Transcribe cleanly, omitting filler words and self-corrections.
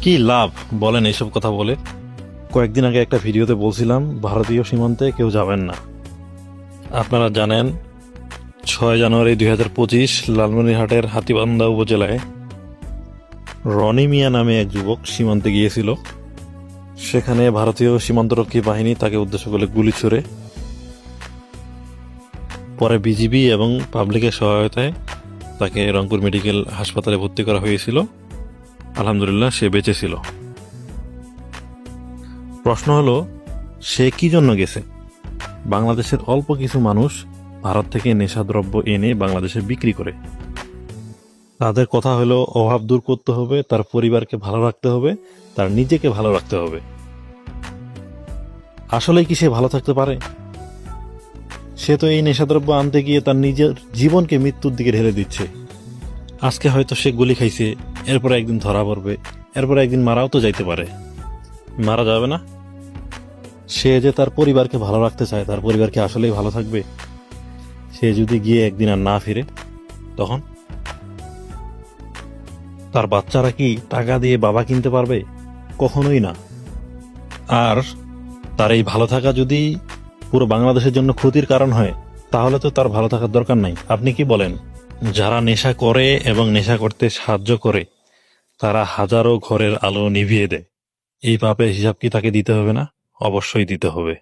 কি লাভ বলেন এইসব কথা বলে? কয়েকদিন আগে একটা ভিডিওতে বলছিলাম ভারতীয় সীমান্তে কেউ যাবেন না। আপনারা জানেন 6 জানুয়ারি 2025 লালমনিরহাটের হাতীবান্ধা উপজেলায় রনি মিয়া নামে এক যুবক সীমান্তে গিয়েছিল। সেখানে ভারতীয় সীমান্তরক্ষী বাহিনী তাকে উদ্দেশ্য করে গুলি ছুড়ে, পরে বিজিবি এবং পাবলিকের সহায়তায় তাকে রংপুর মেডিকেল হাসপাতালে ভর্তি করা হয়েছিল। আলহামদুলিল্লাহ সে বেঁচে ছিল। প্রশ্ন হলো, সে কি জন্য গেছে? বাংলাদেশের অল্প কিছু মানুষ ভারত থেকে নেশাদ্রব্য এনে বাংলাদেশে বিক্রি করে। তাদের কথা হলো অভাব দূর করতে হবে, তার পরিবারকে ভালো রাখতে হবে, তার নিজেকে ভালো রাখতে হবে। আসলেই কি সে ভালো থাকতে পারে? সে তো এই নেশাদ্রব্য আনতে গিয়ে তার নিজের জীবনকে মৃত্যুর দিকে ঢেলে দিচ্ছে। আজকে হয়তো সে গুলি খাইছে, এরপরে একদিন ধরা পড়বে, এরপরে একদিন মারাও তো যাইতে পারে। মারা যাবে না? সে যে তার পরিবারকে ভালো রাখতে চায়, তার পরিবারকে আসলেই ভালো থাকবে? সে যদি গিয়ে একদিন আর না ফিরে, তখন তার বাচ্চারা কি টাকা দিয়ে বাবা কিনতে পারবে? কখনোই না। আর তার এই ভালো থাকা যদি পুরো বাংলাদেশের জন্য ক্ষতির কারণ হয়, তাহলে তো তার ভালো থাকার দরকার নাই। আপনি কি বলেন? যারা নেশা করে এবং নেশা করতে সাহায্য করে, তারা হাজারো ঘরের আলো নিভিয়ে দেয়। এই পাপের হিসাব কি তাকে দিতে হবে না? অবশ্যই দিতে হবে।